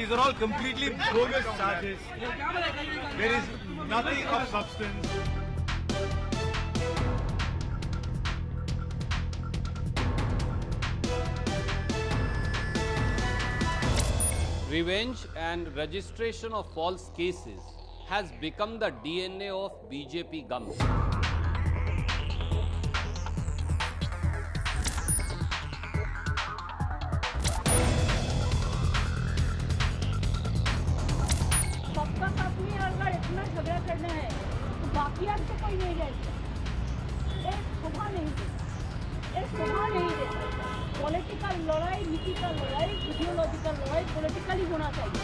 These are all completely bogus charges. There is nothing of substance. Revenge and registration of false cases has become the DNA of BJP government. सबका अपनी अगर इतना झगड़ा करना है तो बाकी आज तो कोई नहीं रहता। एक शोभा नहीं देता, एक शोभा नहीं देता। पॉलिटिकल लड़ाई, नीति का लड़ाई, इडियोलॉजिकल लड़ाई पॉलिटिकली होना चाहिए।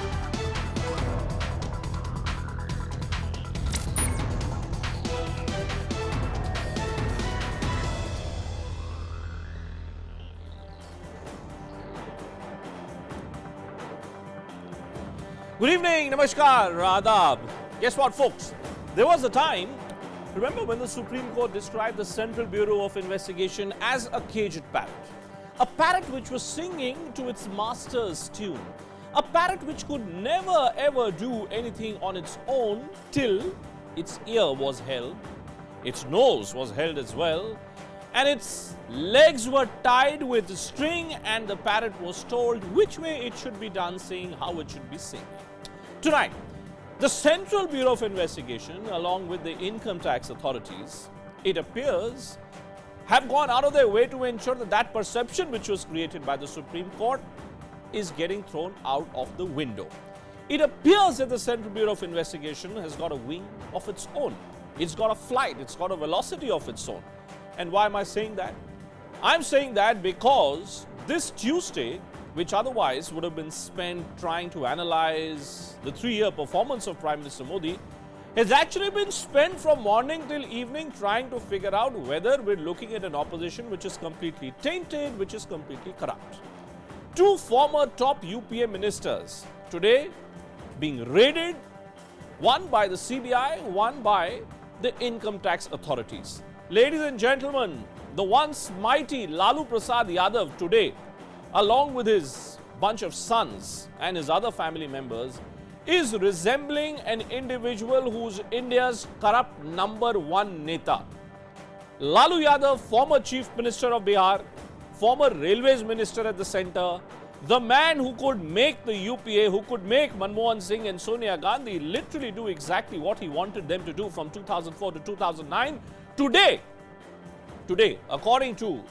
Good evening, namaskar, adab. Guess what, folks? There was a time, remember when the Supreme Court described the Central Bureau of Investigation as a caged parrot? A parrot which was singing to its master's tune. A parrot which could never ever do anything on its own till its ear was held, its nose was held as well, and its legs were tied with a string, and the parrot was told which way it should be dancing, how it should be singing. Tonight, the Central Bureau of Investigation, along with the income tax authorities, it appears, have gone out of their way to ensure that that perception which was created by the Supreme Court is getting thrown out of the window. It appears that the Central Bureau of Investigation has got a wing of its own. It's got a flight, it's got a velocity of its own. And why am I saying that? I'm saying that because this Tuesday, which otherwise would have been spent trying to analyze the 3-year performance of Prime Minister Modi, has actually been spent from morning till evening trying to figure out whether we're looking at an opposition which is completely tainted, which is completely corrupt. 2 former top UPA ministers today being raided, one by the CBI, one by the income tax authorities. Ladies and gentlemen, the once mighty Lalu Prasad Yadav today, along with his bunch of sons and his other family members, is resembling an individual who's India's corrupt #1 neta. Lalu Yadav, former Chief Minister of Bihar, former Railways Minister at the centre, the man who could make the UPA, who could make Manmohan Singh and Sonia Gandhi literally do exactly what he wanted them to do from 2004 to 2009, today, according to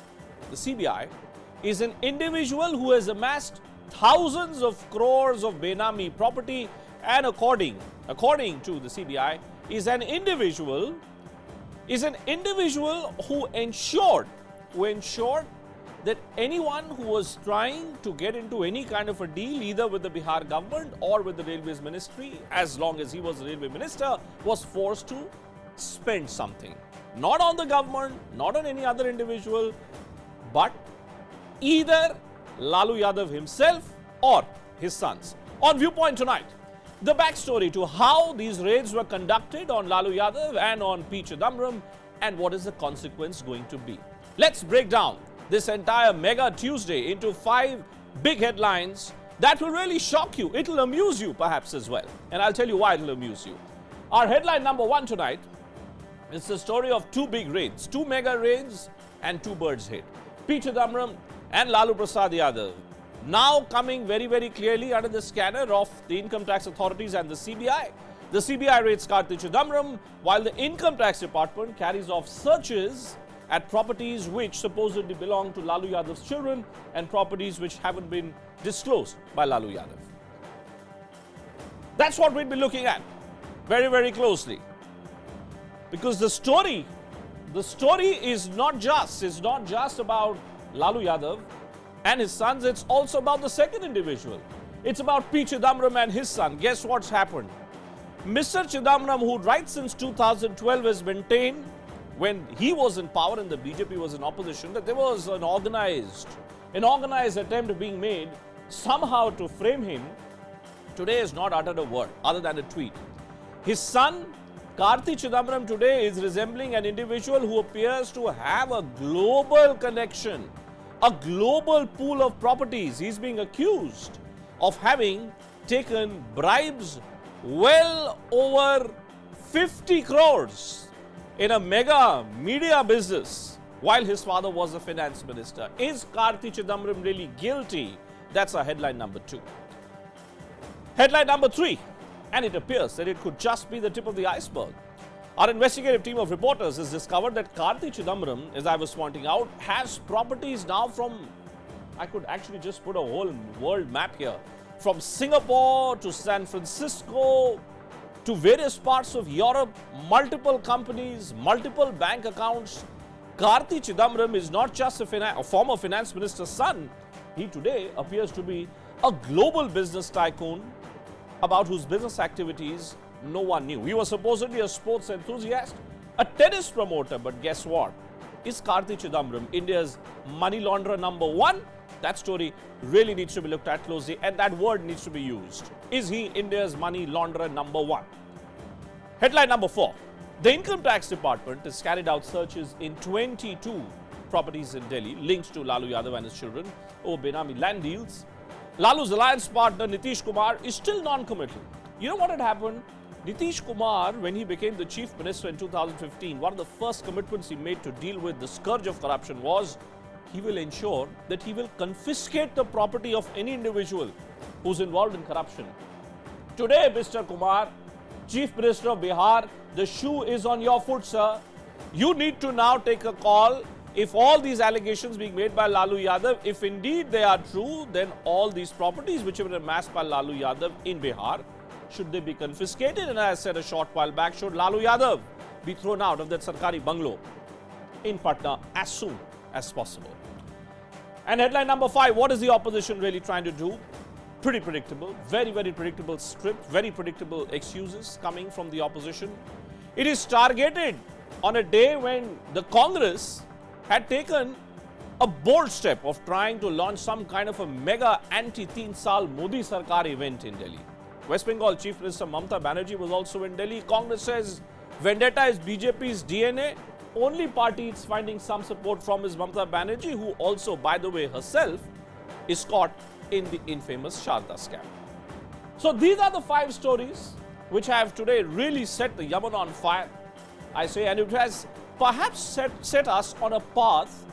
the CBI, is an individual who has amassed thousands of crores of Benami property, and according to the CBI, is an individual who ensured that anyone who was trying to get into any kind of a deal, either with the Bihar government or with the Railways Ministry, as long as he was the Railway Minister, was forced to spend something. Not on the government, not on any other individual, but either Lalu Yadav himself or his sons. On Viewpoint tonight, the backstory to how these raids were conducted on Lalu Yadav and on P. Chidambaram, and what is the consequence going to be. Let's break down this entire mega Tuesday into 5 big headlines that will really shock you. It'll amuse you perhaps as well. And I'll tell you why it'll amuse you. Our headline number 1 tonight is the story of 2 big raids, 2 mega raids and 2 birds hit. P. Chidambaram and Lalu Prasad Yadav now coming very, very clearly under the scanner of the income tax authorities and the CBI. The CBI raids Karti Chidambaram, while the income tax department carries off searches at properties which supposedly belong to Lalu Yadav's children and properties which haven't been disclosed by Lalu Yadav. That's what we'll be looking at very, very closely. Because the story is not just about Lalu Yadav and his sons, it's also about the second individual. It's about P. Chidambaram and his son. Guess what's happened? Mr. Chidambaram, who right since 2012 has maintained, when he was in power and the BJP was in opposition, that there was an organized attempt being made somehow to frame him, today has not uttered a word other than a tweet. His son, Karti Chidambaram, today is resembling an individual who appears to have a global connection, a global pool of properties. He's being accused of having taken bribes well over 50 crores in a mega media business while his father was a finance minister. Is Karti Chidambaram really guilty? That's our headline number 2. Headline number 3, and it appears that it could just be the tip of the iceberg. Our investigative team of reporters has discovered that Karti Chidambaram, as I was pointing out, has properties now from, I could actually just put a whole world map here, from Singapore to San Francisco to various parts of Europe, multiple companies, multiple bank accounts. Karti Chidambaram is not just a former finance minister's son. He today appears to be a global business tycoon about whose business activities no one knew. He was supposedly a sports enthusiast, a tennis promoter, but guess what? Is Karti Chidambaram India's money launderer number 1? That story really needs to be looked at closely, and that word needs to be used. Is he India's money launderer number 1? Headline number 4. The Income Tax Department has carried out searches in 22 properties in Delhi linked to Lalu Yadav and his children over Benami land deals. Lalu's alliance partner Nitish Kumar is still non-committal. You know what had happened? Nitish Kumar, when he became the chief minister in 2015, one of the first commitments he made to deal with the scourge of corruption was he will ensure that he will confiscate the property of any individual who's involved in corruption. Today, Mr. Kumar, Chief Minister of Bihar, the shoe is on your foot, sir. You need to now take a call. If all these allegations being made by Lalu Yadav, if indeed they are true, then all these properties which have been amassed by Lalu Yadav in Bihar, should they be confiscated? And as I said a short while back, should Lalu Yadav be thrown out of that Sarkari bungalow in Patna as soon as possible? And headline number 5, what is the opposition really trying to do? Pretty predictable, very, very predictable script, very predictable excuses coming from the opposition. It is targeted on a day when the Congress had taken a bold step of trying to launch some kind of a mega anti-Teen Saal Modi Sarkar event in Delhi. West Bengal Chief Minister Mamata Banerjee was also in Delhi. Congress says vendetta is BJP's DNA. Only party it's finding some support from is Mamata Banerjee, who also, by the way, herself is caught in the infamous Sharda scam. So these are the 5 stories which have today really set the Yaman on fire, I say, and it has perhaps set us on a path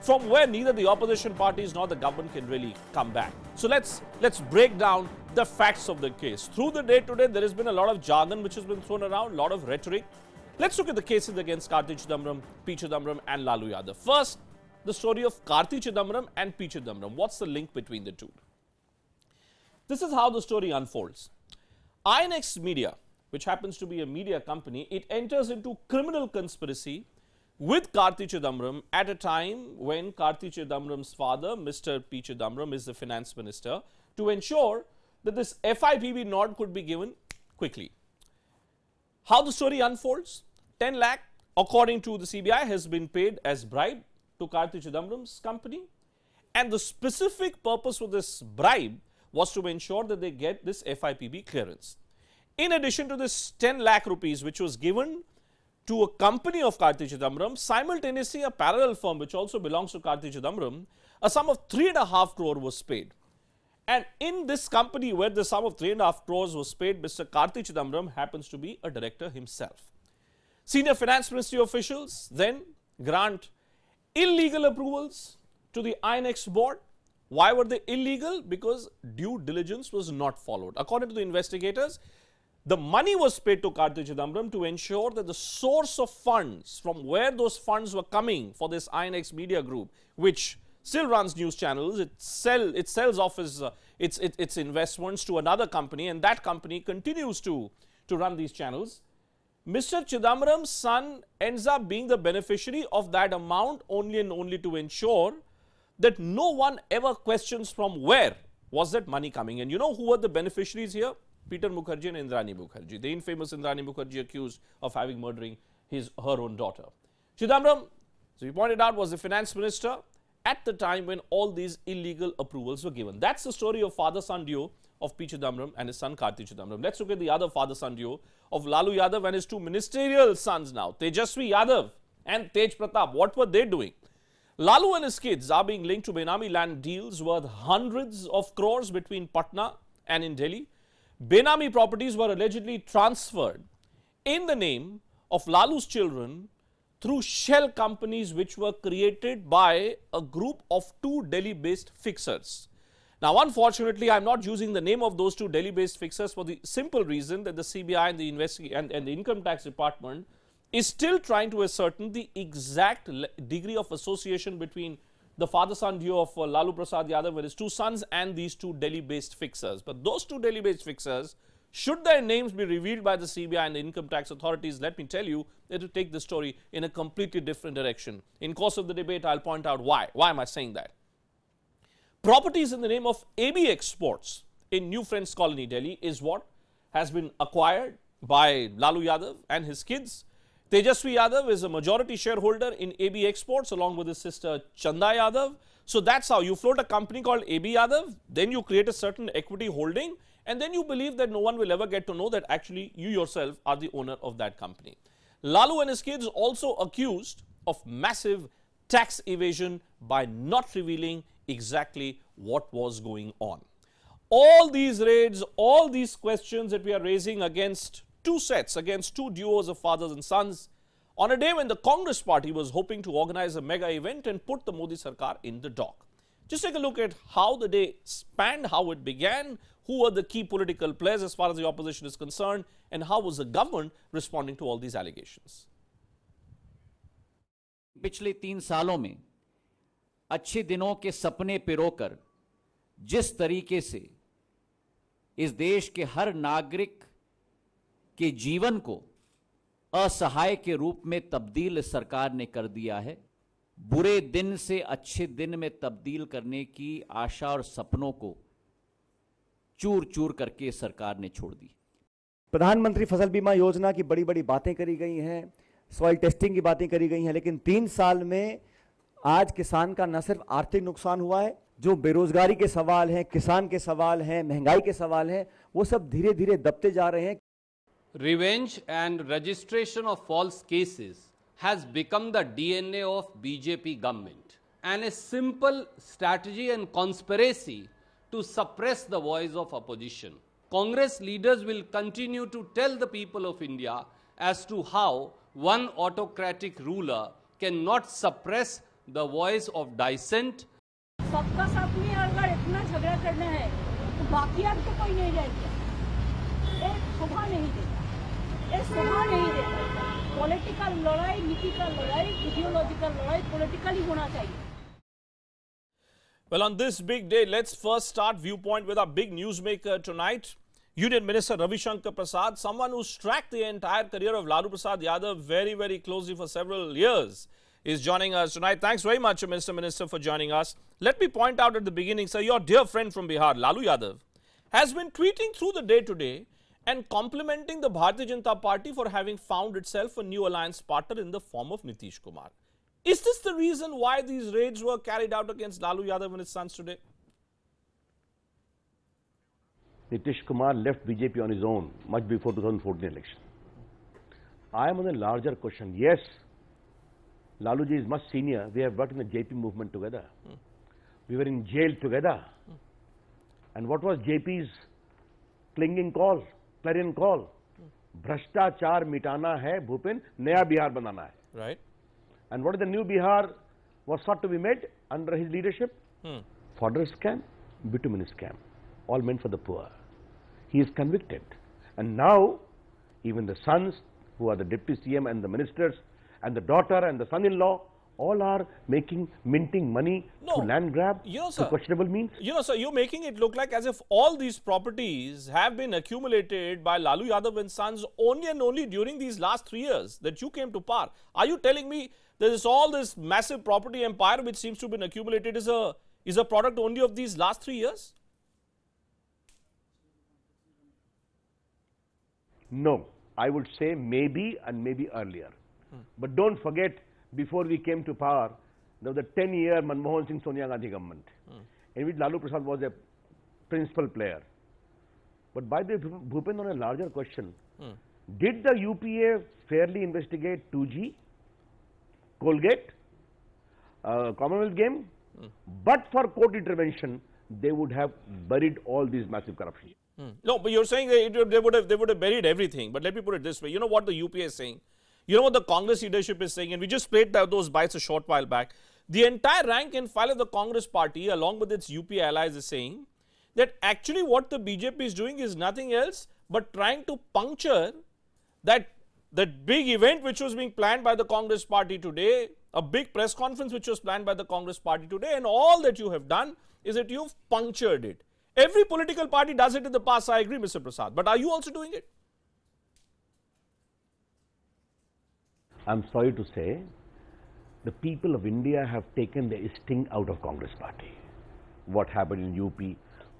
from where neither the opposition parties nor the government can really come back. So let's break down the facts of the case. Through the day today, there has been a lot of jargon which has been thrown around, a lot of rhetoric. Let's look at the cases against Karti Chidambaram, P. Chidambaram and Lalu Yadav. First, the story of Karti Chidambaram and P. Chidambaram. What's the link between the two? This is how the story unfolds. INX Media, which happens to be a media company, it enters into criminal conspiracy with Karti Chidambaram at a time when Karti Chidambaram's father, Mr. P. Chidambaram, is the finance minister, to ensure that this FIPB nod could be given quickly. How the story unfolds? 10 lakh, according to the CBI, has been paid as bribe to Karti Chidambaram's company, and the specific purpose of this bribe was to ensure that they get this FIPB clearance. In addition to this 10 lakh rupees which was given to a company of Karti Chidambaram, simultaneously a parallel firm which also belongs to Karti Chidambaram, a sum of 3.5 crore was paid. And in this company where the sum of 3.5 crores was paid, Mr. Karti Chidambaram happens to be a director himself. Senior finance ministry officials then grant illegal approvals to the INX board. Why were they illegal? Because due diligence was not followed. According to the investigators, the money was paid to Karti Chidambaram to ensure that the source of funds, from where those funds were coming for this INX Media Group, which still runs news channels, it sells off its investments to another company, and that company continues to run these channels. Mr. Chidambaram's son ends up being the beneficiary of that amount only and only to ensure that no one ever questions from where was that money coming. And you know who were the beneficiaries here? Peter Mukherjee and Indrani Mukherjee, the infamous Indrani Mukherjee accused of having murdering her own daughter. Chidambaram, so we pointed out, was the finance minister at the time when all these illegal approvals were given. That's the story of father-son duo of P. Chidambaram and his son Karti Chidambaram. Let's look at the other father-son duo of Lalu Yadav and his 2 ministerial sons now, Tejasvi Yadav and Tej Pratap. What were they doing? Lalu and his kids are being linked to Benami land deals worth hundreds of crores between Patna and in Delhi, Benami properties were allegedly transferred in the name of Lalu's children through shell companies which were created by a group of 2 Delhi-based fixers. Now, unfortunately, I'm not using the name of those 2 Delhi-based fixers for the simple reason that the CBI and the Income Tax Department is still trying to ascertain the exact degree of association between the father-son duo of Lalu Prasad Yadav with his 2 sons and these 2 Delhi-based fixers. But those 2 Delhi-based fixers, should their names be revealed by the CBI and the income tax authorities, let me tell you, it will take the story in a completely different direction. In course of the debate, I'll point out why. Why am I saying that? Properties in the name of AB Exports in New Friends Colony, Delhi is what has been acquired by Lalu Yadav and his kids. Tejasvi Yadav is a majority shareholder in AB Exports along with his sister Chanda Yadav. So that's how you float a company called AB Yadav, then you create a certain equity holding, and then you believe that no one will ever get to know that actually you yourself are the owner of that company. Lalu and his kids also accused of massive tax evasion by not revealing exactly what was going on. All these raids, all these questions that we are raising against 2 sets, against 2 duos of fathers and sons, on a day when the Congress party was hoping to organize a mega event and put the Modi Sarkar in the dock. Just take a look at how the day spanned, how it began, who were the key political players as far as the opposition is concerned, and how was the government responding to all these allegations. पिछले 3 सालों में अच्छे दिनों के सपने पिरोकर जिस तरीके से इस देश के हर नागरिक के जीवन को असहाय के रूप में तब्दील सरकार ने कर दिया है, बुरे दिन से अच्छे दिन में तब्दील करने की आशा और सपनों को चूर चूर करके सरकार ने छोड़ दी। प्रधानमंत्री फसल बीमा योजना की बड़ी बड़ी बातें करी गई हैं, सॉइल टेस्टिंग की बातें करी गई हैं, लेकिन 3 साल में आज किसान का न सिर्फ आर्थिक नुकसान हुआ है, जो बेरोजगारी के सवाल हैं, किसान के सवाल हैं, महंगाई के सवाल हैं, वो सब धीरे धीरे दबते जा रहे हैं। Revenge and registration of false cases has become the DNA of BJP government and a simple strategy and conspiracy to suppress the voice of opposition. Congress leaders will continue to tell the people of India as to how one autocratic ruler cannot suppress the voice of dissent. सबका साथ में अगर इतना झगड़ा करना है तो बाकी अब तो कोई नहीं रहेगा। एक शोभा नहीं देता, एक शोभा नहीं देता। पॉलिटिकल लड़ाई, नीति का लड़ाई, इडियोलॉजिकल लड़ाई पॉलिटिकली होना चाहिए। Well, on this big day, let's first start Viewpoint with our big newsmaker tonight. Union Minister Ravi Shankar Prasad, someone who's tracked the entire career of Lalu Prasad Yadav very, very closely for several years, is joining us tonight. Thanks very much, Mr. Minister, for joining us. Let me point out at the beginning, sir, your dear friend from Bihar, Lalu Yadav, has been tweeting through the day today and complimenting the Bharatiya Janata Party for having found itself a new alliance partner in the form of Nitish Kumar. Is this the reason why these raids were carried out against Lalu Yadav and his sons today? Nitish Kumar left BJP on his own much before 2014 election. I am on a larger question. Yes, Laluji is much senior. We have worked in the JP movement together. We were in jail together. And what was JP's clarion call? Bhrashtachar mitana hai, Bhupen, Naya Bihar banana hai. Right. And what is the new Bihar was sought to be made under his leadership? Fodder scam, bitumen scam, all meant for the poor. He is convicted. And now, even the sons, who are the deputy CM and the ministers, and the daughter and the son-in-law, all are minting money to land grab to questionable means. You know, sir, you're making it look like as if all these properties have been accumulated by Lalu Yadav and sons only and only during these last 3 years that you came to power. Are you telling me there is all this massive property empire which seems to have been accumulated is a product only of these last 3 years? No, I would say maybe and maybe earlier. But don't forget, before we came to power, there was a 10-year Manmohan Singh Sonia Gandhi government, in which Lalu Prasad was a principal player. But by the Bhupendra, on a larger question, did the UPA fairly investigate 2G, Colgate, Commonwealth Game? But for court intervention, they would have buried all these massive corruption. No, but you're saying they would have buried everything. But let me put it this way. You know what the UPA is saying? You know what the Congress leadership is saying? And we just played those bites a short while back. The entire rank and file of the Congress party, along with its UPA allies, is saying that actually what the BJP is doing is nothing else but trying to puncture that big event which was being planned by the Congress party today, a big press conference which was planned by the Congress party today, and all that you have done is that you've punctured it. Every political party does it in the past, I agree, Mr. Prasad, but are you also doing it? I'm sorry to say, the people of India have taken the sting out of Congress party. What happened in UP?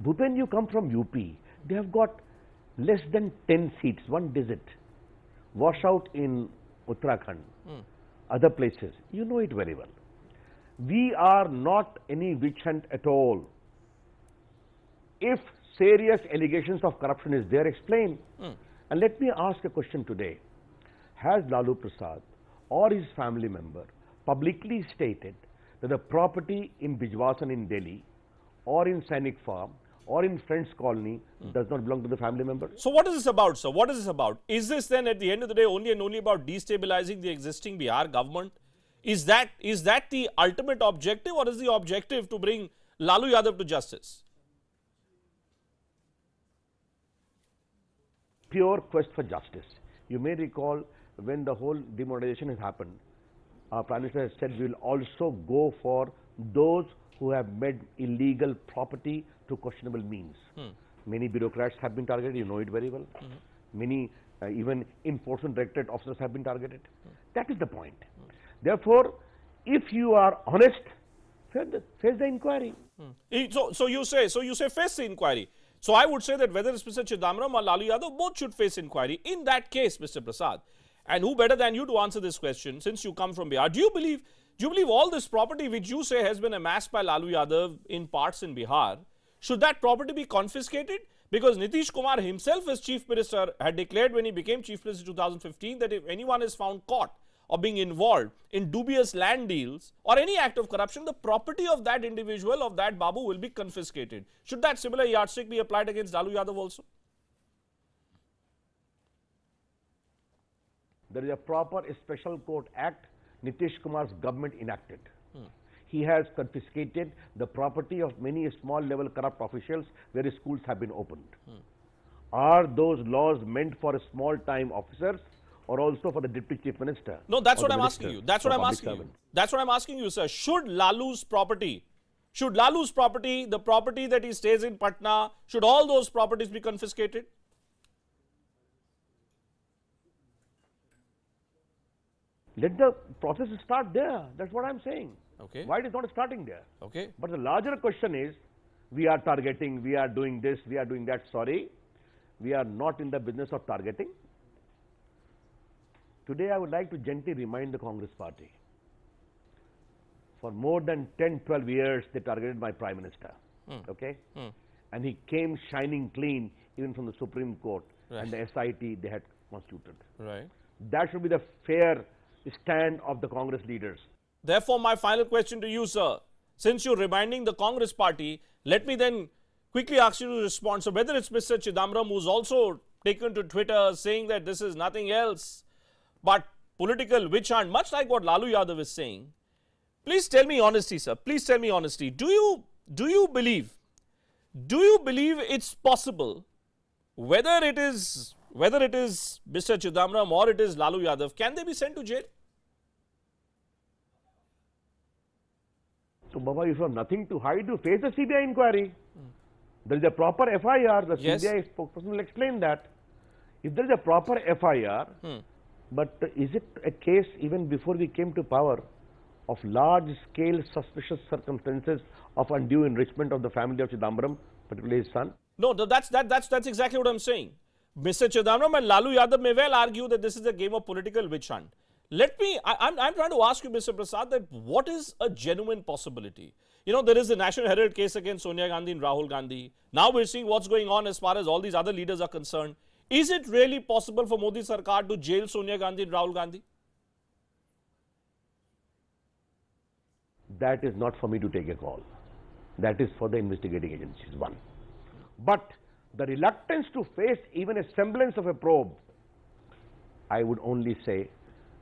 Bhupendra, you come from UP. They have got less than 10 seats, one digit. Wash out in Uttarakhand, other places. You know it very well. We are not any witch hunt at all. If serious allegations of corruption is there, explain. And let me ask a question today. Has Lalu Prasad or his family member publicly stated that the property in Bijwasan in Delhi or in Sainik Farm or in Friends Colony does not belong to the family member? So what is this about, sir? What is this about? Is this then at the end of the day only and only about destabilizing the existing Bihar government? Is that the ultimate objective, or is the objective to bring Lalu Yadav to justice? Pure quest for justice. You may recall when the whole demonetization has happened, our Prime Minister has said we will also go for those who have made illegal property to questionable means. Many bureaucrats have been targeted, you know it very well. Many even enforcement directorate officers have been targeted. That is the point. Therefore, if you are honest, face the inquiry. So you say face the inquiry. So I would say that whether it's Mr. Chidambaram or Lalu Yadav, both should face inquiry. In that case, Mr. Prasad, and who better than you to answer this question, since you come from Bihar, do you believe all this property which you say has been amassed by Lalu Yadav in parts in Bihar, should that property be confiscated? Because Nitish Kumar himself as Chief Minister had declared when he became Chief Minister in 2015 that if anyone is found caught or being involved in dubious land deals or any act of corruption, the property of that individual, of that Babu, will be confiscated. Should that similar yardstick be applied against Lalu Yadav also? There is a proper special court act Nitish Kumar's government enacted. He has confiscated the property of many small level corrupt officials where schools have been opened. Are those laws meant for small time officers or also for the Deputy Chief Minister? No, that's what I'm asking you. That's what I'm asking you. That's what I'm asking you, sir. Should Lalu's property, the property that he stays in Patna, should all those properties be confiscated? Let the process start there. That's what I'm saying. Okay. Why it is not starting there? Okay. But the larger question is, we are targeting, we are doing this, we are doing that. Sorry, we are not in the business of targeting. Today I would like to gently remind the Congress party. For more than 10-12 years, they targeted my Prime Minister. Okay? And he came shining clean even from the Supreme Court and the SIT they had constituted. Right. That should be the fair stand of the Congress leaders. Therefore, my final question to you, sir, since you're reminding the Congress party, let me then quickly ask you to respond. So whether it's Mr. Chidambaram, who's also taken to Twitter saying that this is nothing else but political witch hunt, much like what Lalu Yadav is saying, please tell me honestly, sir, please tell me honestly, do you believe it's possible, whether it is Mr. Chidambaram or it is Lalu Yadav, can they be sent to jail? So, Baba, if you have nothing to hide, you face the CBI inquiry. There is a proper FIR. The CBI spokesperson will explain that. If there is a proper FIR, but is it a case even before we came to power of large-scale suspicious circumstances of undue enrichment of the family of Chidambaram, particularly his son? No, that's exactly what I'm saying. Mr. Chidambaram and Lalu Yadav may well argue that this is a game of political witch hunt. I'm trying to ask you, Mr. Prasad, that what is a genuine possibility? You know, there is the National Herald case against Sonia Gandhi and Rahul Gandhi. Now we're seeing what's going on as far as all these other leaders are concerned. Is it really possible for Modi Sarkar to jail Sonia Gandhi and Rahul Gandhi? That is not for me to take a call. That is for the investigating agencies, one. But the reluctance to face even a semblance of a probe, I would only say,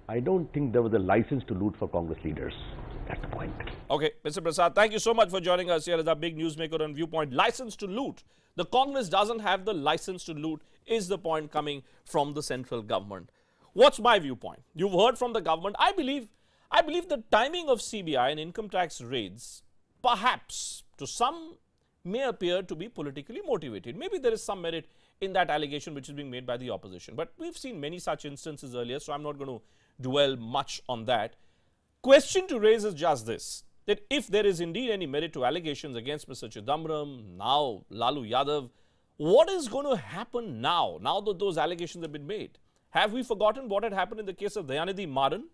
I don't think there was a license to loot for Congress leaders. That's the point. Okay, Mr. Prasad, thank you so much for joining us here as our big newsmaker on Viewpoint. License to loot. The Congress doesn't have the license to loot is the point coming from the central government. What's my viewpoint? You've heard from the government. I believe the timing of CBI and income tax raids, perhaps to some, may appear to be politically motivated. Maybe there is some merit in that allegation which is being made by the opposition. But we've seen many such instances earlier, so I'm not going to dwell much on that. Question to raise is just this, that if there is indeed any merit to allegations against Mr. Chidambaram, now Lalu Yadav, what is going to happen now that those allegations have been made? Have we forgotten what had happened in the case of Dayanidhi Maran?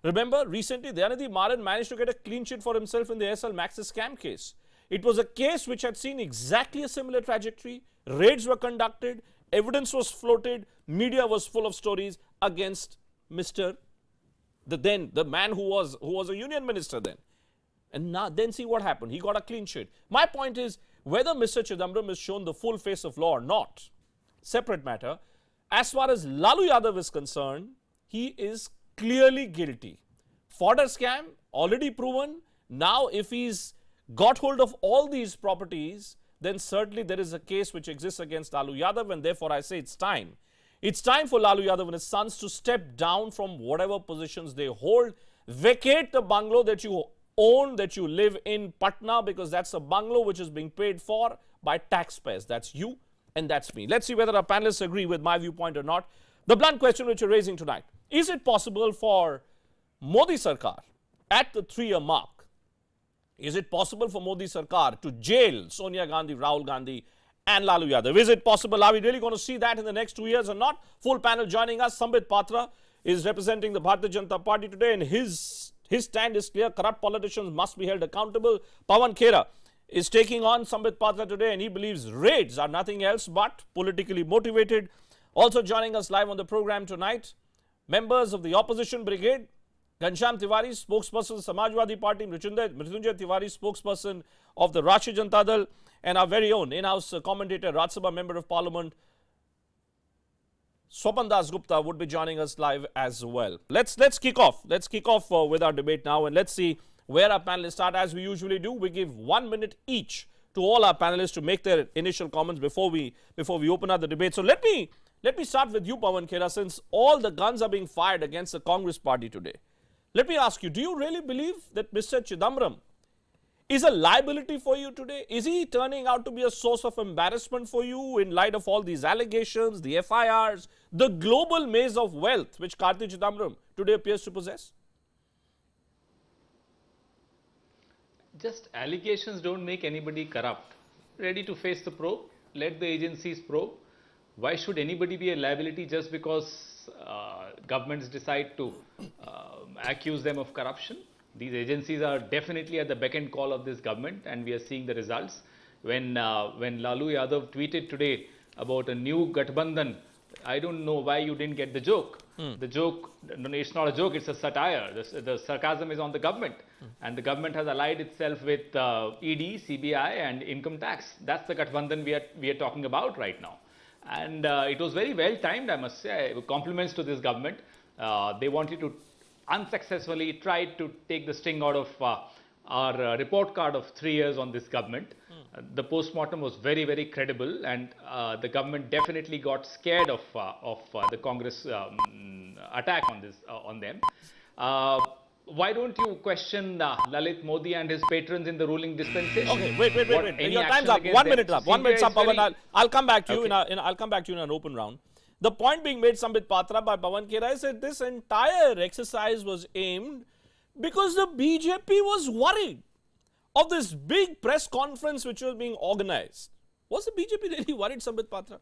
Remember, recently Dayanidhi Maran managed to get a clean sheet for himself in the SL Maxis scam case. It was a case which had seen exactly a similar trajectory. Raids were conducted, evidence was floated, media was full of stories against the man who was a union minister then. And now then see what happened. He got a clean sheet. My point is, whether Mr. Chidambaram is shown the full face of law or not, separate matter. As far as Lalu Yadav is concerned, he is clearly guilty. Fodder scam, already proven. Now, if he's got hold of all these properties, then certainly there is a case which exists against Lalu Yadav, and therefore I say it's time. It's time for Lalu Yadav and his sons to step down from whatever positions they hold, vacate the bungalow that you own, that you live in Patna, because that's a bungalow which is being paid for by taxpayers. That's you and that's me. Let's see whether our panelists agree with my viewpoint or not. The blunt question which you're raising tonight, is it possible for Modi Sarkar at the 3-year mark, is it possible for Modi Sarkar to jail Sonia Gandhi, Rahul Gandhi and Lalu Yadav? Is it possible? Are we really going to see that in the next 2 years or not? Full panel joining us. Sambit Patra is representing the Bharatiya Janata Party today, and his stand is clear. Corrupt politicians must be held accountable. Pawan Khera is taking on Sambit Patra today, and he believes raids are nothing else but politically motivated. Also joining us live on the program tonight, members of the opposition brigade, Ghanshyam Tiwari, spokesperson of the Samajwadi Party, Mrityunjay Tiwari, spokesperson of the Rashtriya Janata Dal, and our very own in-house commentator, Rajya Sabha Member of Parliament, Swapan Das Gupta, would be joining us live as well. Let's kick off. Let's kick off with our debate now, and let's see where our panelists start. As we usually do, we give 1 minute each to all our panelists to make their initial comments before we open up the debate. So let me start with you, Pawan Khera, since all the guns are being fired against the Congress party today. Let me ask you, do you really believe that Mr. Chidambaram is a liability for you today? Is he turning out to be a source of embarrassment for you in light of all these allegations, the FIRs, the global maze of wealth which Karti Chidambaram today appears to possess? Just allegations don't make anybody corrupt. Ready to face the probe, let the agencies probe. Why should anybody be a liability just because governments decide to accuse them of corruption? These agencies are definitely at the beck and call of this government, and we are seeing the results. When Lalu Yadav tweeted today about a new Gathbandhan, I don't know why you didn't get the joke. The joke, it's not a joke, it's a satire. The sarcasm is on the government. And the government has allied itself with ED, CBI and income tax. That's the Gathbandhan we are talking about right now. And it was very well timed, I must say. Compliments to this government. They wanted to unsuccessfully try to take the sting out of our report card of 3 years on this government. The post-mortem was very, very credible, and the government definitely got scared of the Congress attack on them. Why don't you question Lalit Modi and his patrons in the ruling dispensation? Okay, wait. Your time's up. 1 minute up. 1 minute up, Pawan. I'll come back to you. I'll come back to you in an open round. The point being made, Sambit Patra, by Pawan Khera, is that this entire exercise was aimed because the BJP was worried of this big press conference which was being organized. Was the BJP really worried, Sambit Patra?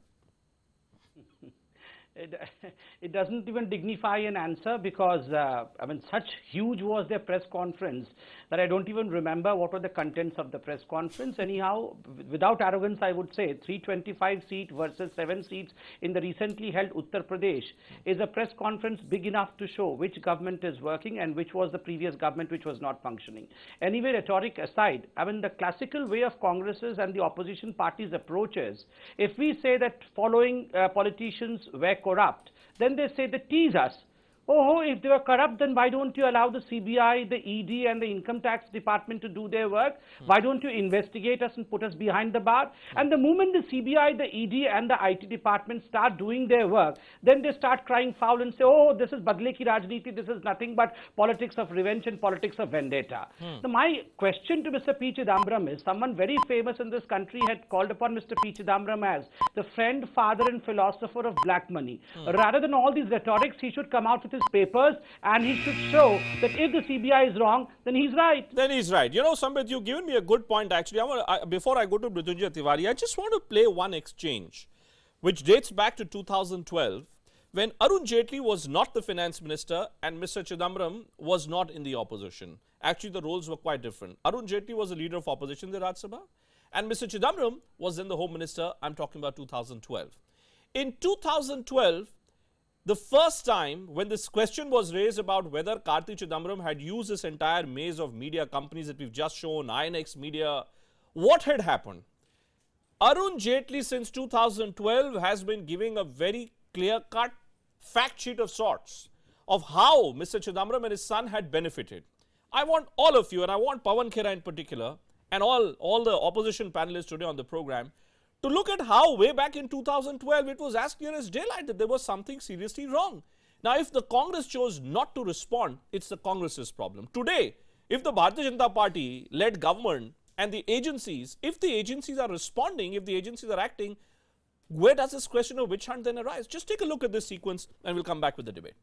it doesn't even dignify an answer, because I mean, such huge was their press conference that I don't even remember what were the contents of the press conference. Anyhow, without arrogance, I would say 325 seat versus 7 seats in the recently held Uttar Pradesh is a press conference big enough to show which government is working and which was the previous government which was not functioning. Anyway, rhetoric aside, I mean, the classical way of Congress's and the opposition parties' approaches, if we say that following politicians were corrupt, then they say they tease us. Oh, if they were corrupt, then why don't you allow the CBI, the ED and the Income Tax Department to do their work? Why don't you investigate us and put us behind the bar? And the moment the CBI, the ED and the IT department start doing their work, then they start crying foul and say, oh, this is badle ki rajniti, this is nothing but politics of revenge and politics of vendetta. So my question to Mr. P. Chidambaram is, someone very famous in this country had called upon Mr. P. Chidambaram as the friend, father and philosopher of black money. Rather than all these rhetorics, he should come out with his papers and he should show that if the CBI is wrong, then he's right. Then he's right. You know, Sambit, you've given me a good point actually. Before I go to Mrityunjay Tiwari, I just want to play one exchange which dates back to 2012 when Arun Jaitley was not the finance minister and Mr. Chidambaram was not in the opposition. Actually, the roles were quite different. Arun Jaitley was the leader of opposition in the Rajya Sabha and Mr. Chidambaram was then the home minister. I'm talking about 2012. In 2012, the first time when this question was raised about whether Karti Chidambaram had used this entire maze of media companies that we've just shown, INX Media, what had happened? Arun Jaitley since 2012 has been giving a very clear-cut fact sheet of sorts of how Mr. Chidambaram and his son had benefited. I want all of you, and I want Pawan Khera in particular, and all the opposition panelists today on the program, to look at how way back in 2012 it was as clear as daylight that there was something seriously wrong. Now, if the Congress chose not to respond, it's the Congress's problem. Today, if the Bharatiya Janata Party led government and the agencies, if the agencies are responding, if the agencies are acting, where does this question of witch hunt then arise? Just take a look at this sequence and we'll come back with the debate.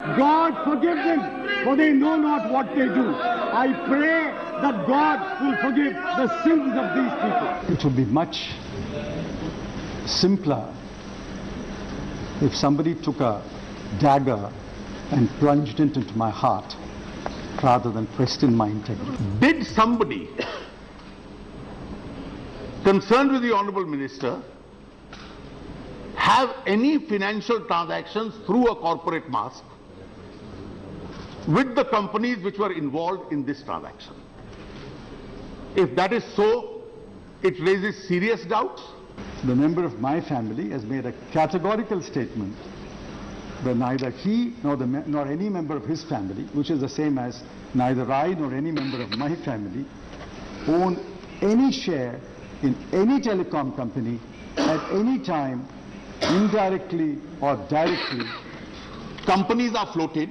God forgive them, for they know not what they do. I pray that God will forgive the sins of these people. It would be much simpler if somebody took a dagger and plunged it into my heart rather than question my integrity. Did somebody concerned with the Honourable Minister have any financial transactions through a corporate mask with the companies which were involved in this transaction? If that is so, it raises serious doubts. The member of my family has made a categorical statement that neither he nor any member of his family, which is the same as neither I nor any member of my family, own any share in any telecom company at any time, indirectly or directly. Companies are floated.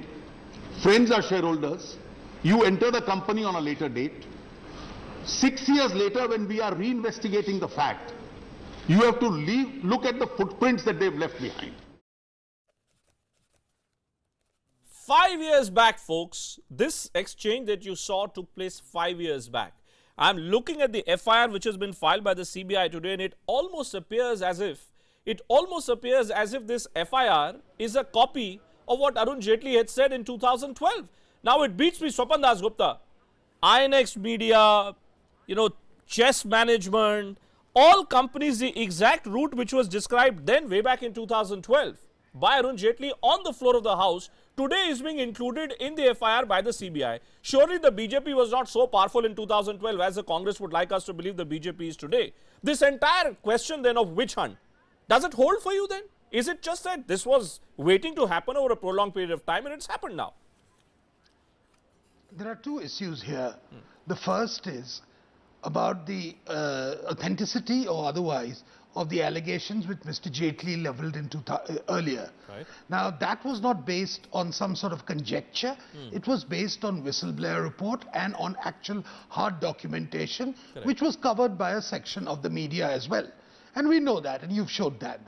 Friends are shareholders. You enter the company on a later date. 6 years later, when we are reinvestigating the fact, you have to look at the footprints that they've left behind. 5 years back, folks, this exchange that you saw took place 5 years back. I'm looking at the FIR which has been filed by the CBI today, and it almost appears as if this FIR is a copy of what Arun Jaitley had said in 2012. Now it beats me, Swapan Das Gupta. INX Media, Chess Management, all companies, the exact route which was described then way back in 2012 by Arun Jaitley on the floor of the House, today is being included in the FIR by the CBI. Surely the BJP was not so powerful in 2012 as the Congress would like us to believe the BJP is today. This entire question then of witch hunt, does it hold for you then? Is it just that this was waiting to happen over a prolonged period of time and it's happened now? There are two issues here. The first is about the authenticity or otherwise of the allegations which Mr. Jaitley levelled earlier. Right. Now, that was not based on some sort of conjecture. It was based on whistleblower report and on actual hard documentation, Correct. which was covered by a section of the media as well. And we know that, and you've showed that.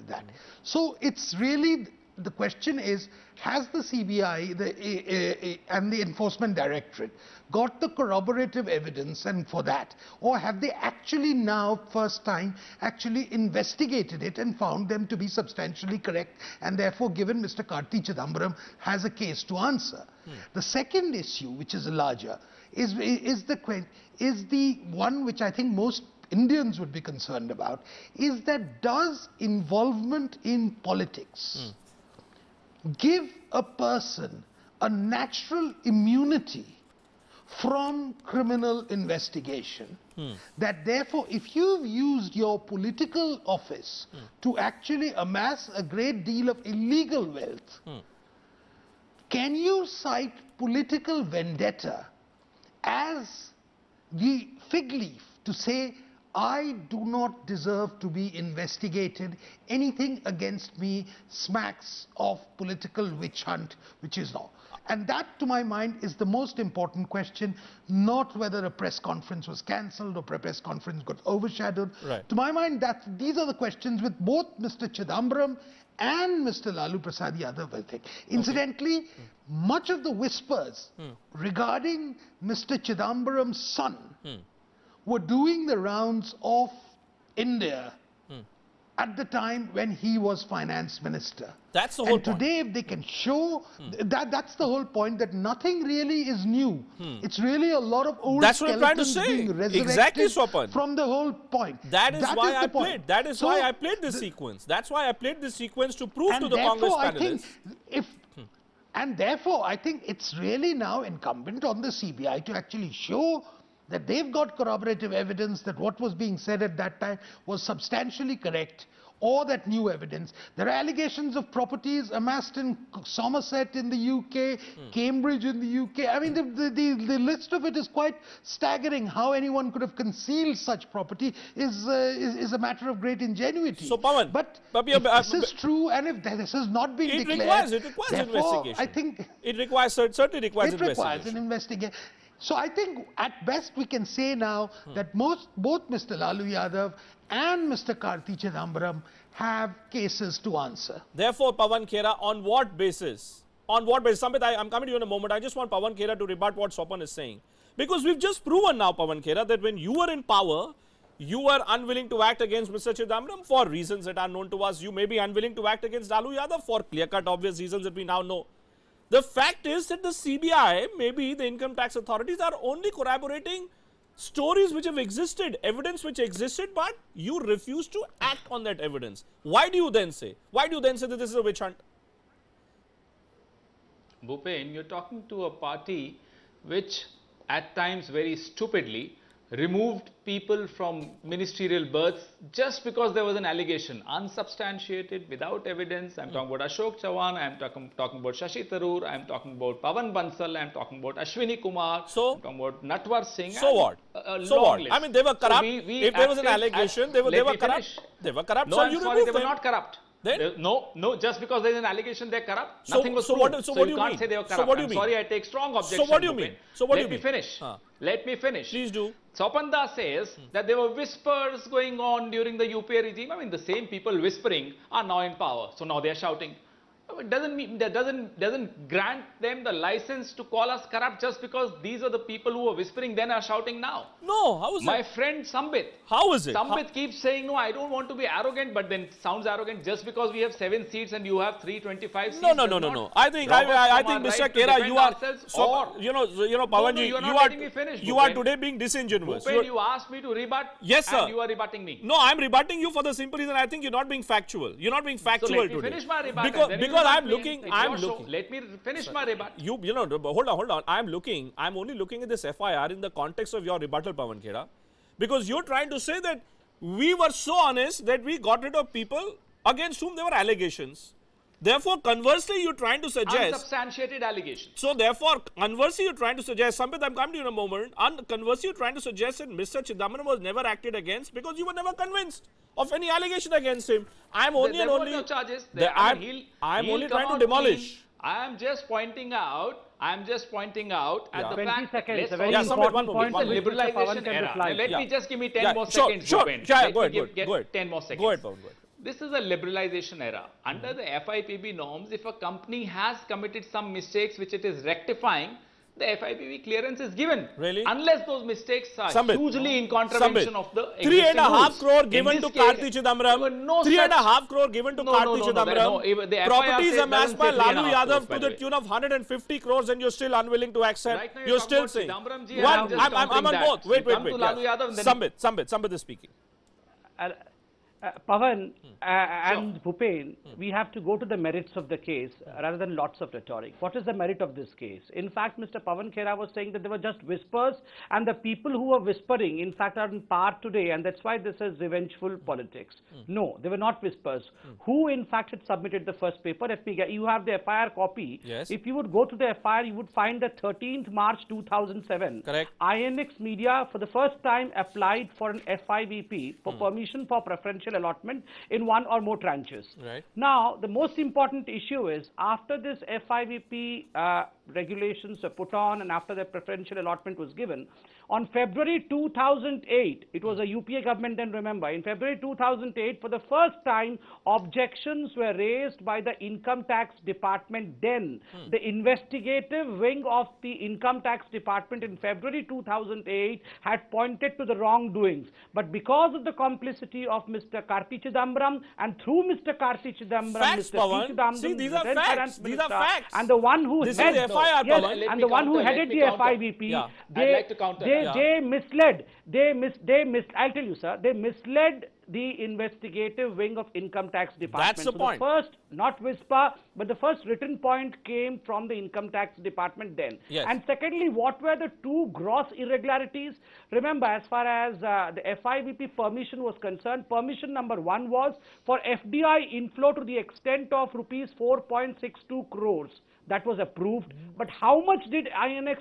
So it's really the question is, has the CBI and the Enforcement Directorate got the corroborative evidence and for that, or have they actually now, first time, actually investigated it and found them to be substantially correct, and therefore given Mr. Karti Chidambaram has a case to answer? The second issue, which is larger, is the one which I think most Indians would be concerned about, is that does involvement in politics give a person a natural immunity from criminal investigation, that therefore if you've used your political office to actually amass a great deal of illegal wealth, can you cite political vendetta as the fig leaf to say, I do not deserve to be investigated, anything against me smacks of political witch hunt, which is law? And that, to my mind, is the most important question, not whether a press conference was cancelled or a press conference got overshadowed. Right. To my mind, these are the questions with both Mr. Chidambaram and Mr. Lalu Prasad Yadav, I think. Incidentally, much of the whispers regarding Mr. Chidambaram's son were doing the rounds of India at the time when he was finance minister. That's the whole point. And today, if they can show, that's the whole point, that nothing really is new. It's really a lot of old skeletons being resurrected. Exactly, Swapan. From the whole point. That is why I played. That is why I played this sequence. That's why I played this sequence to prove to the Congress panelists. And therefore, I think it's really now incumbent on the CBI to actually show that they've got corroborative evidence that what was being said at that time was substantially correct, or that new evidence. There are allegations of properties amassed in Somerset in the UK, Cambridge in the UK. I mean, the list of it is quite staggering. How anyone could have concealed such property is a matter of great ingenuity. So, Pawan, but if this is true, and if this has not been declared, it requires investigation. I think it requires, certainly requires investigation. It requires an investigation. So I think at best we can say now that both Mr. Lalu Yadav and Mr. Karti Chidambaram have cases to answer. Therefore, Pawan Khera, on what basis? On what basis? Sambit, I'm coming to you in a moment. I just want Pawan Khera to rebut what Swapan is saying. Because we've just proven now, Pawan Khera, that when you were in power, you were unwilling to act against Mr. Chidambaram for reasons that are known to us. You may be unwilling to act against Lalu Yadav for clear-cut, obvious reasons that we now know. The fact is that the CBI, maybe the income tax authorities, are only corroborating stories which have existed, evidence which existed, but you refuse to act on that evidence. Why do you then say? Why do you then say that this is a witch hunt? Bhupen, you're talking to a party which at times very stupidly removed people from ministerial berths just because there was an allegation, unsubstantiated, without evidence. I'm talking about Ashok Chavan, I'm talking about Shashi Tharoor, I'm talking about Pawan Bansal, I'm talking about Ashwini Kumar, I'm talking about Natwar Singh. So what? So what? I mean, they were corrupt. So if there was an allegation, they were corrupt. They were corrupt. No, I'm sorry, they were not corrupt. No, just because there is an allegation they are corrupt, nothing was proved. So you can't say they were corrupt. So what do you mean? mean? Sorry, I take strong objection. So what do you mean? So what do you mean? Let me finish. Please do. Sopanda says that there were whispers going on during the UPA regime. I mean, the same people whispering are now in power. So now they are shouting. It doesn't grant them the license to call us corrupt just because these are the people who are whispering then are shouting now. No, how is it? My friend Sambit. How is it? Sambit keeps saying, no, I don't want to be arrogant, but then sounds arrogant just because we have 7 seats and you have 325 seats. No. I think Mr. Khera, you are, Pawanji, you are today being disingenuous. Bhupen, you asked me to rebut. Yes, sir. And you are rebutting me. No, I'm rebutting you for the simple reason I think you're not being factual. You're not being factual today. So let me finish my rebut. Because I'm looking. Let me finish my rebut. Hold on. I'm only looking at this FIR in the context of your rebuttal, Pawan Khera. Because you're trying to say that we were so honest that we got rid of people against whom there were allegations. Therefore, conversely, you're trying to suggest... unsubstantiated allegations. So, therefore, conversely, you're trying to suggest... Sambit, I'm coming to you in a moment. Conversely, you're trying to suggest that Mr. Chidambaram was never acted against because you were never convinced of any allegation against him. I'm only there and only... Were no charges. I'm only trying to demolish. I am just pointing out at the 20 fact... seconds, a very important point. Liberalization era. Let me just give me 10 more seconds. Sure. Go ahead. 10 more seconds. Go ahead, Pawan. This is a liberalization era. Under the FIPB norms, if a company has committed some mistakes which it is rectifying, the FIPB clearance is given. Really? Unless those mistakes are Sambit. hugely in contravention of the existing 3.5 crore rules. given to Karti Chidambaram. No 3.5 crore given to Karti Chidambaram. The Properties amassed by Lalu Yadav to the way. tune of 150 crores and you're still unwilling to accept. Right now you're still saying. I'm on both. Wait. Sambit is speaking. Pavan and Bhupen, we have to go to the merits of the case rather than lots of rhetoric. What is the merit of this case? In fact, Mr. Pavan Khera was saying that there were just whispers, and the people who were whispering, in fact, are in power today, and that's why this is revengeful politics. No, they were not whispers. Who, in fact, had submitted the first paper? You have the FIR copy. Yes. If you would go to the FIR, you would find that 13th March 2007. Correct. INX Media, for the first time, applied for an FIVP for permission for preferential allotment in one or more tranches. Right. Now, the most important issue is after this FIVP regulations were put on and after the preferential allotment was given, on February 2008, it was a UPA government then, remember, in February 2008, for the first time, objections were raised by the Income Tax Department then. The investigative wing of the Income Tax Department in February 2008 had pointed to the wrongdoings. But because of the complicity of Mr. Karti Chidambaram and through Mr. Karti Chidambaram, Facts, Mr. Pawan. P. Chidambaram, See, these the are then facts. finance These minister, are facts. and the one who This head, is FIR, yes, Pawan. and the one who headed the FIVP, Yeah. I'd like to counter. they misled. I'll tell you, sir. They misled the investigative wing of Income Tax Department. That's the So point. The first, not whisper, but the first written point came from the Income Tax Department then. Yes. And secondly, what were the two gross irregularities? Remember, as far as the FIVP permission was concerned, permission number 1 was for FDI inflow to the extent of rupees 4.62 crores. That was approved. But how much did INX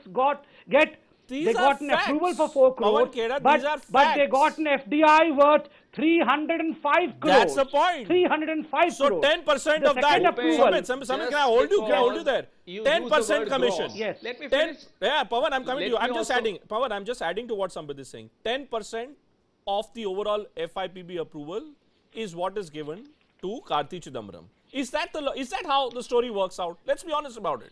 get? These They are got an facts. approval for 4 crores, Pawan Khera, but, these are but they facts. got an FDI worth 305 crores. That's the point. 305 So crores. 10% The of that. second approval. Samit, can I hold you? Can I hold you there? You 10% use the word commission. gross. Yes. Let me 10. finish. Yeah, Pawan, I'm coming to you. Let I'm me just also- adding. Pawan, I'm just adding to what somebody is saying. 10% of the overall FIPB approval is what is given to Karti Chidambaram. Is that how the story works out? Let's be honest about it.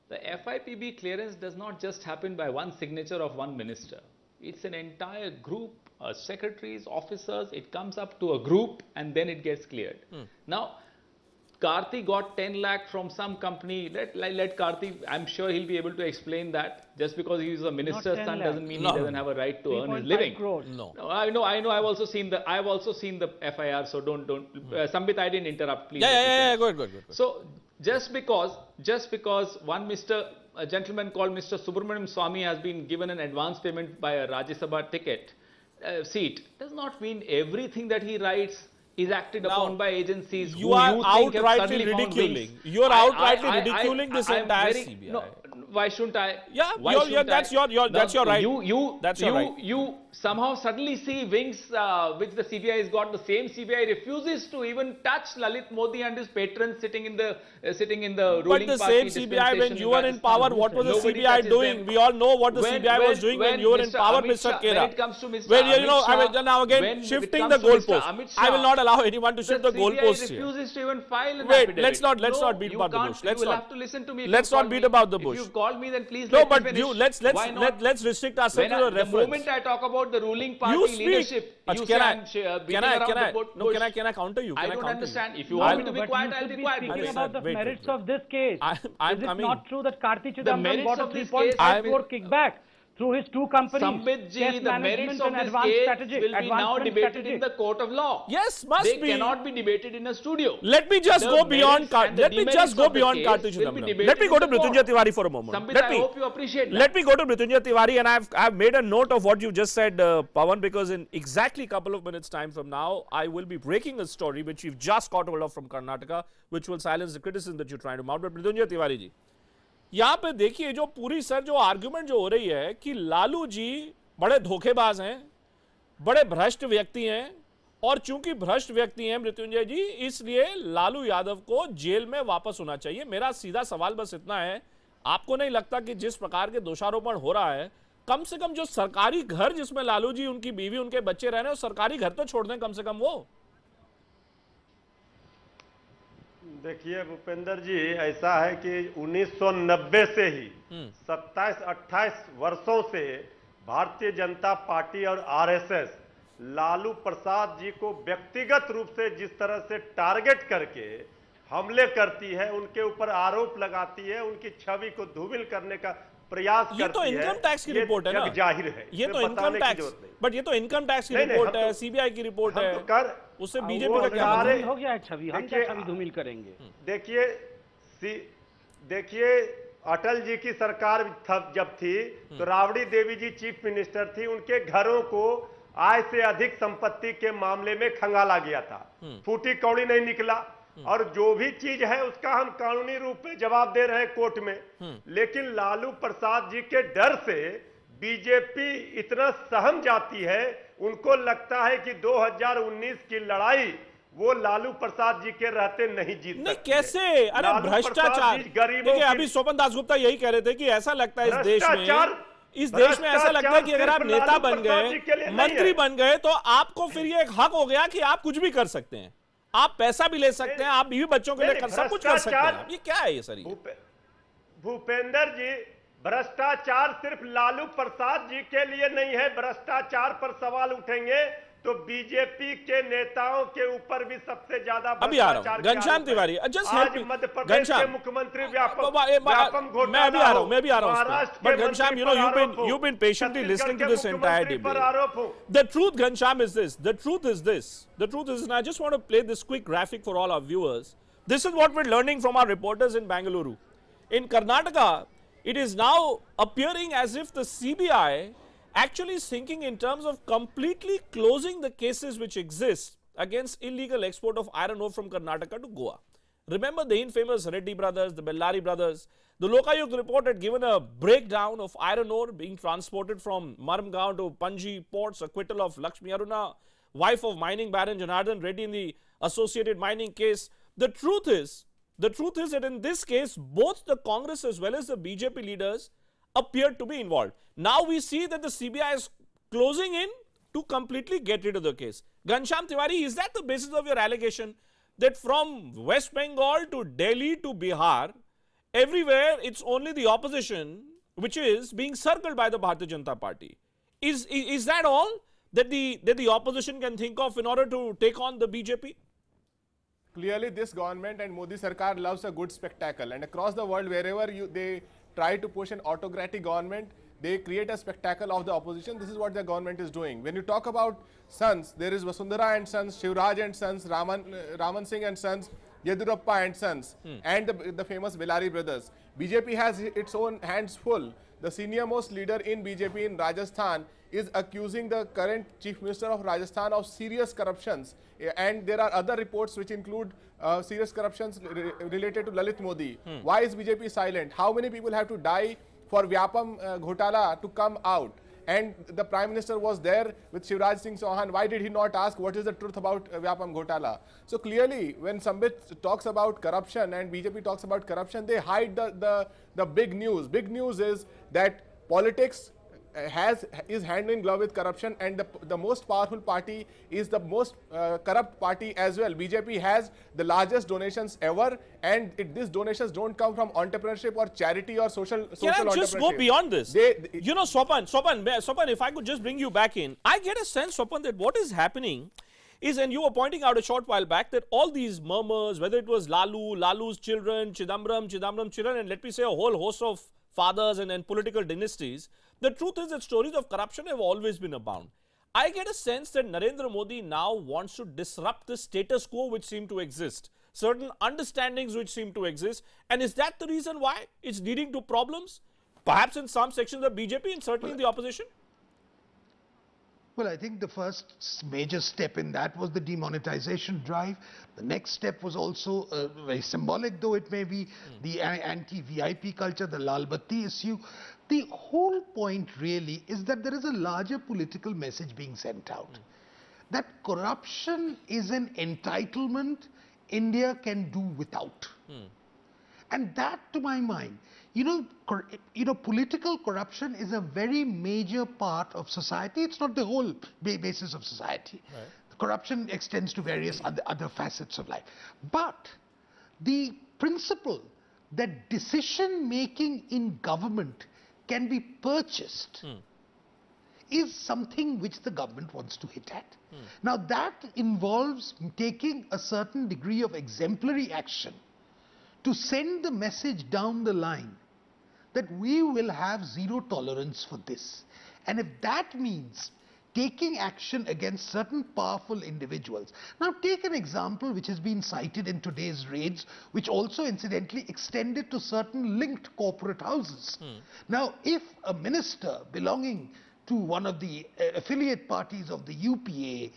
The FIPB clearance does not just happen by one signature of one minister. It's an entire group, secretaries, officers. It comes up to a group and then it gets cleared. Now, Karti got 10 lakh from some company. Let Karti, I'm sure he'll be able to explain that. Just because he's a minister's 10 son lakh. doesn't mean No. he doesn't have a right to earn his 3.5 living. crores. No. No, I know. I've also seen the FIR. So don't. Sambit, I didn't interrupt. Please. Yeah. Go ahead. So just because a gentleman called Mr. Subramaniam Swamy has been given an advance payment by a Rajya Sabha ticket seat, does not mean everything that he writes is acted upon by agencies You who are you think have outrightly suddenly found ridiculing. wings. You are outrightly ridiculing this I'm entire very- CBI. No, why shouldn't I? Yeah, Why you're- shouldn't that's I? your right. That's your right. You somehow suddenly see wings which the CBI has got. The same CBI refuses to even touch Lalit Modi and his patrons sitting in the ruling But the party same CBI, when dispensation you were in Rajasthan. power, what was the Nobody CBI touches doing? them. We all know what the CBI was doing when you were in power, Amit Mr. Shah, Khera. when it comes to Mr. When Amit Shah, I mean, now again, when it shifting comes the to Mr. goalpost. Amit I will Shah, not allow anyone to shift the goalposts CBI here. refuses to even file an Wait, affidavit. let's not No, beat you about the can't. bush. Let's You will not. have to listen to me. if Let's you not call beat me. about the bush. If you've called me, then please No, let but me finish. let's Why not? restrict ourselves to the The reference. moment I talk about the ruling party You speak. leadership, you say I'm beating around the bush. Can I counter you? I Can don't counter understand. you? If you want me No, to be but quiet, you I'll should be quiet. speaking Please. about the Wait. merits of this case. I'm Is it coming. not true that Karti The Chidambaram merits got a of this 3.5 case- crore kickback through his two companies? Sambit ji, Test the merits Management of and this Advanced case Strategic- will be now Advancement debated Strategic. in the court of law. Yes, must They be. cannot be debated in a studio. Let me just The go beyond. merits and the Let me just demerits go of the beyond case Karti will be Chidambaram. debated Let me go in to the court. Mrityunjay Tiwari for a moment. Sambit, I hope you appreciate that. Let me go to Mrityunjay Tiwari, and I've made a note of what you just said, Pawan, because in exactly a couple of minutes' time from now, I will be breaking a story which we've just got hold of from Karnataka, which will silence the criticism that you're trying to mount. But Mrityunjay Tiwari ji, यहाँ पे देखिए जो पूरी sir जो argument जो हो रही है कि लालू जी बड़े धोखेबाज हैं, बड़े भ्रष्ट व्यक्ति हैं, और चूंकि भ्रष्ट व्यक्ति हैं मृत्युंजय जी, इसलिए लालू यादव को जेल में वापस होना चाहिए। मेरा सीधा सवाल बस इतना है, आपको नहीं लगता कि जिस प्रकार के दोषारोपण हो रहा है, कम से कम जो सरकारी घर जिसमें लालू जी, उनकी बीवी, उनके बच्चे रह रहे हैं, सरकारी घर तो छोड़ दें कम से कम वो। देखिए भूपेंद्र जी, ऐसा है कि 1990 से ही 27-28 वर्षों से भारतीय जनता पार्टी और आरएसएस लालू प्रसाद जी को व्यक्तिगत रूप से जिस तरह से टारगेट करके हमले करती है, उनके ऊपर आरोप लगाती है, उनकी छवि को धूमिल करने का प्रयास करती है। ये तो इनकम टैक्स की रिपोर्ट है ना, जाहिर है, ये तो इनकम टैक्स, बट ये तो इनकम टैक्स की रिपोर्ट है, सीबीआई की रिपोर्ट है, उससे बीजेपी का क्या मतलब हो गया है छवि, हम क्या छवि धूमिल करेंगे? देखिए अटल जी की सरकार जब थी तो राबड़ी देवी जी चीफ मिनिस्टर थी, उनके घरों को आय से अधिक संपत्ति के मामले में खंगाला गया था, फूटी कौड़ी नहीं निकला, और जो भी चीज है उसका हम कानूनी रूप में जवाब दे रहे हैं कोर्ट में। लेकिन लालू प्रसाद जी के डर से बीजेपी इतना सहम जाती है, उनको लगता है कि 2019 की लड़ाई वो लालू प्रसाद जी के रहते नहीं जीत सकते। नहीं कैसे? अरे भ्रष्टाचार, देखिए अभी स्वपन दासगुप्ता यही कह रहे थे कि ऐसा लगता है इस देश में ऐसा लगता है कि अगर आप नेता बन गए, मंत्री बन गए, तो आपको फिर ये एक हक हो गया कि आप कुछ भी कर सकते हैं, आप पैसा भी ले सकते हैं, आप बीवी बच्चों के लिए सब कुछ कर सकते हैं। ये क्या है ये सर? भूपेंद्र जी, भ्रष्टाचार सिर्फ लालू प्रसाद जी के लिए नहीं है, भ्रष्टाचार पर सवाल उठेंगे तो बीजेपी के नेताओं के ऊपर भी सबसे ज्यादा अभी आ रहा हूं, घनश्याम तिवारी, आज मध्य प्रदेश के मुख्यमंत्री व्यापम मैं अभी आ रहा हूं, but Ghanshyam, you know, you've been patiently listening to this entire debate. The truth, Ghanshyam, is this. The truth is, and I just want to play this quick graphic for all our viewers. This is what we're learning from our reporters in Bengaluru. In Karnataka, it is now appearing as if the CBI actually is thinking in terms of completely closing the cases which exist against illegal export of iron ore from Karnataka to Goa. Remember the infamous Reddy brothers, the Bellari brothers. The Lokayuk report had given a breakdown of iron ore being transported from Marmgaon to Panji ports, acquittal of Lakshmi Aruna, wife of mining baron Janardhan Reddy in the associated mining case. The truth is that in this case, both the Congress as well as the BJP leaders appeared to be involved. Now we see that the CBI is closing in to completely get rid of the case. Ghanshyam Tiwari, is that the basis of your allegation that from West Bengal to Delhi to Bihar, everywhere it's only the opposition which is being circled by the Bharatiya Janata Party? Is that all that the opposition can think of in order to take on the BJP? Clearly, this government and Modi Sarkar loves a good spectacle, and across the world, wherever they try to push an autocratic government, they create a spectacle of the opposition. This is what the government is doing. When you talk about sons, there is Vasundhara and sons, Shivraj and sons, Raman Singh and sons, Yedurappa and sons, and the famous Bellari brothers. BJP has its own hands full. The senior most leader in BJP in Rajasthan is accusing the current Chief Minister of Rajasthan of serious corruptions. And there are other reports which include serious corruptions related to Lalit Modi. Why is BJP silent? How many people have to die for Vyapam Ghotala to come out? And the Prime Minister was there with Shivraj Singh Chauhan. Why did he not ask what is the truth about Vyapam Ghotala? So clearly, when Sambit talks about corruption and BJP talks about corruption, they hide the big news. Big news is that politics is hand in glove with corruption, and the most powerful party is the most corrupt party as well. BJP has the largest donations ever, and these donations don't come from entrepreneurship or charity or social Can I just go beyond this? You know, Swapan, if I could just bring you back in, I get a sense, Swapan, that what is happening is, and you were pointing out a short while back, that all these murmurs, whether it was Lalu's children, Chidambaram's children, and let me say a whole host of fathers and political dynasties, the truth is that stories of corruption have always been abound. I get a sense that Narendra Modi now wants to disrupt the status quo which seemed to exist, certain understandings which seem to exist, and is that the reason why it's leading to problems, perhaps in some sections of BJP and certainly in the opposition? Well, I think the first major step in that was the demonetization drive. The next step was also very symbolic, though it may be, the anti-VIP culture, the Lal Batti issue. The whole point really is that there is a larger political message being sent out. That corruption is an entitlement India can do without. And that, to my mind, political corruption is a very major part of society. It's not the whole basis of society. Right. Corruption extends to various other facets of life. But the principle that decision making in government can be purchased is something which the government wants to hit at. Now that involves taking a certain degree of exemplary action to send the message down the line that we will have zero tolerance for this. And if that means taking action against certain powerful individuals. Now take an example which has been cited in today's raids, which also incidentally extended to certain linked corporate houses. Now if a minister belonging to one of the affiliate parties of the UPA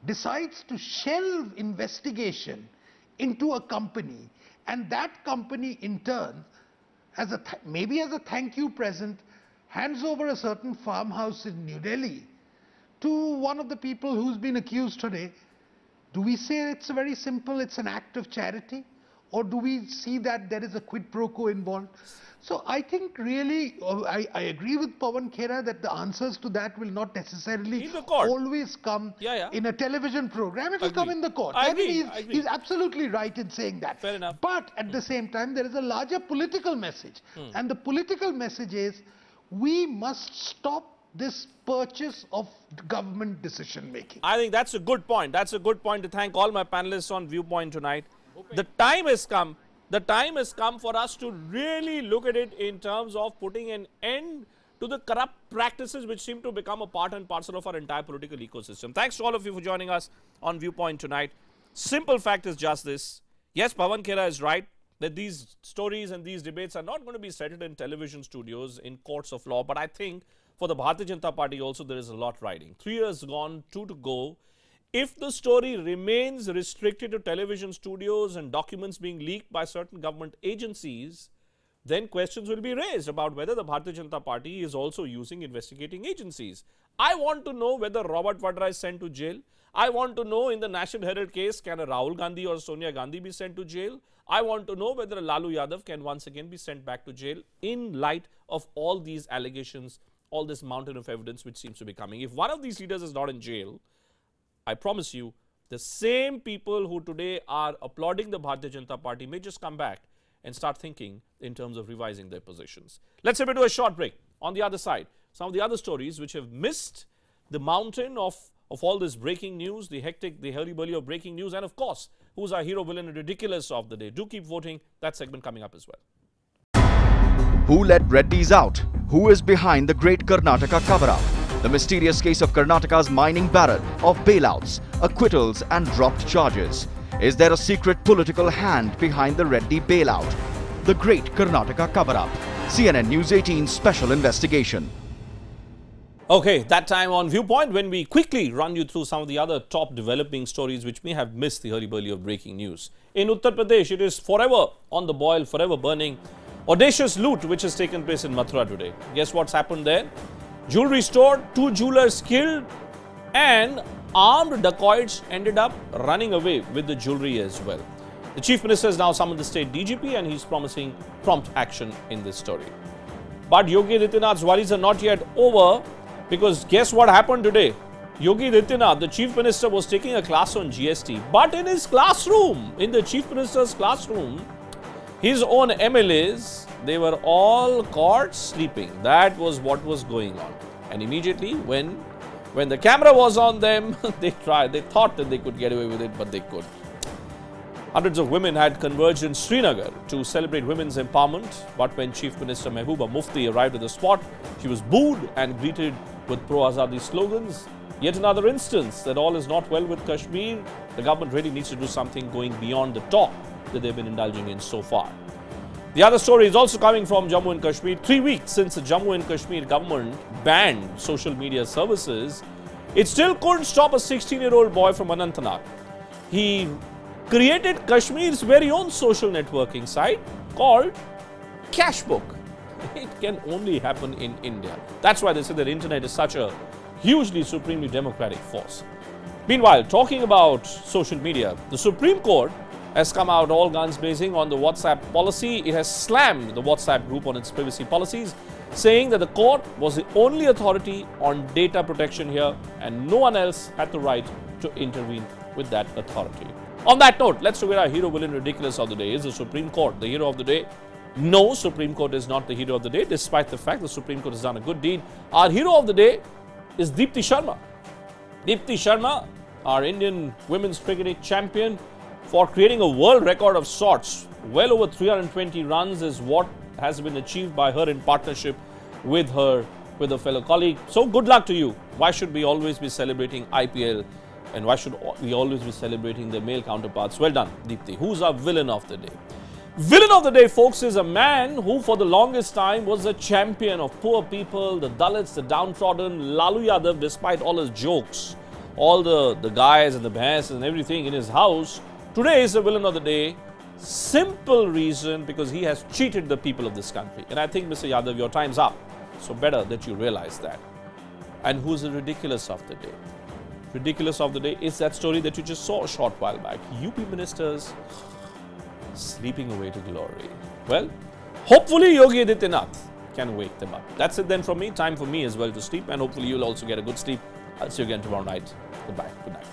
decides to shelve investigation into a company, and that company in turn, maybe as a thank you present, hands over a certain farmhouse in New Delhi to one of the people who's been accused today, do we say it's very simple, it's an act of charity? Or do we see that there is a quid pro quo involved? So I think really, I agree with Pawan Khera that the answers to that will not necessarily always come in a television program. It will come in the court. I think he's absolutely right in saying that. Fair enough. But at the same time, there is a larger political message. And the political message is, we must stop this purchase of government decision making. I think that's a good point. That's a good point to thank all my panelists on Viewpoint tonight. The time has come. The time has come for us to really look at it in terms of putting an end to the corrupt practices which seem to become a part and parcel of our entire political ecosystem. Thanks to all of you for joining us on Viewpoint tonight. Simple fact is just this. Yes, Pawan Khera is right that these stories and these debates are not going to be settled in television studios, in courts of law. But I think for the Bharatiya Janata Party also there is a lot riding. 3 years gone, 2 to go. If the story remains restricted to television studios and documents being leaked by certain government agencies, then questions will be raised about whether the Bharatiya Janata Party is also using investigating agencies. I want to know whether Robert Vadra is sent to jail. I want to know in the National Herald case, can a Rahul Gandhi or Sonia Gandhi be sent to jail? I want to know whether Lalu Yadav can once again be sent back to jail in light of all these allegations, all this mountain of evidence which seems to be coming. If one of these leaders is not in jail, I promise you, the same people who today are applauding the Bharatiya Janata Party may just come back and start thinking in terms of revising their positions. Let's step into a short break. On the other side, some of the other stories which have missed the mountain of all this breaking news, the hectic, the hurly-burly of breaking news, and of course, who's our hero, villain, and ridiculous of the day. Do keep voting. That segment coming up as well. Who let Reddys out? Who is behind the great Karnataka cover-up? The mysterious case of Karnataka's mining baron, of bailouts, acquittals and dropped charges. Is there a secret political hand behind the Reddy bailout? The great Karnataka cover-up. CNN News 18 special investigation. Okay, that time on Viewpoint when we quickly run you through some of the other top developing stories which may have missed the hurly-burly of breaking news. In Uttar Pradesh, it is forever on the boil, forever burning. Audacious loot which has taken place in Mathura today. Guess what's happened there? Jewelry store, 2 jewelers killed, and armed dacoits ended up running away with the jewelry as well. The Chief Minister has now summoned the state DGP and he's promising prompt action in this story. But Yogi Adityanath's worries are not yet over, because guess what happened today? Yogi Adityanath, the Chief Minister, was taking a class on GST, but in his classroom, in the Chief Minister's classroom, his own MLAs, they were all caught sleeping. That was what was going on. And immediately when the camera was on them, they thought that they could get away with it, but they couldn't. Hundreds of women had converged in Srinagar to celebrate women's empowerment. But when Chief Minister Mehbooba Mufti arrived at the spot, she was booed and greeted with pro-Azadi slogans. Yet another instance that all is not well with Kashmir. The government really needs to do something going beyond the talk that they've been indulging in so far. The other story is also coming from Jammu and Kashmir. 3 weeks since the Jammu and Kashmir government banned social media services, it still couldn't stop a 16-year-old boy from Anantnag. He created Kashmir's very own social networking site called Cashbook. It can only happen in India. That's why they say that internet is such a hugely, supremely democratic force. Meanwhile, talking about social media, the Supreme Court has come out all guns blazing on the WhatsApp policy. It has slammed the WhatsApp group on its privacy policies, saying that the court was the only authority on data protection here and no one else had the right to intervene with that authority. On that note, let's look at our hero, villain, ridiculous of the day. Is the Supreme Court the hero of the day? No, Supreme Court is not the hero of the day, despite the fact the Supreme Court has done a good deed. Our hero of the day is Deepti Sharma. Deepti Sharma, our Indian women's cricketing champion, for creating a world record of sorts. Well over 320 runs is what has been achieved by her in partnership with her fellow colleague. So good luck to you. Why should we always be celebrating IPL and why should we always be celebrating their male counterparts? Well done, Deepti. Who's our villain of the day? Villain of the day, folks, is a man who for the longest time was a champion of poor people, the Dalits, the downtrodden. Lalu Yadav, despite all his jokes, all the guys and the bhais and everything in his house, today is the villain of the day. Simple reason, because he has cheated the people of this country. And I think, Mr. Yadav, your time's up. So better that you realize that. And who's the ridiculous of the day? Ridiculous of the day is that story that you just saw a short while back. UP ministers sleeping away to glory. Well, hopefully Yogi Adityanath can wake them up. That's it then from me. Time for me as well to sleep, and hopefully you'll also get a good sleep. I'll see you again tomorrow night. Goodbye. Good night.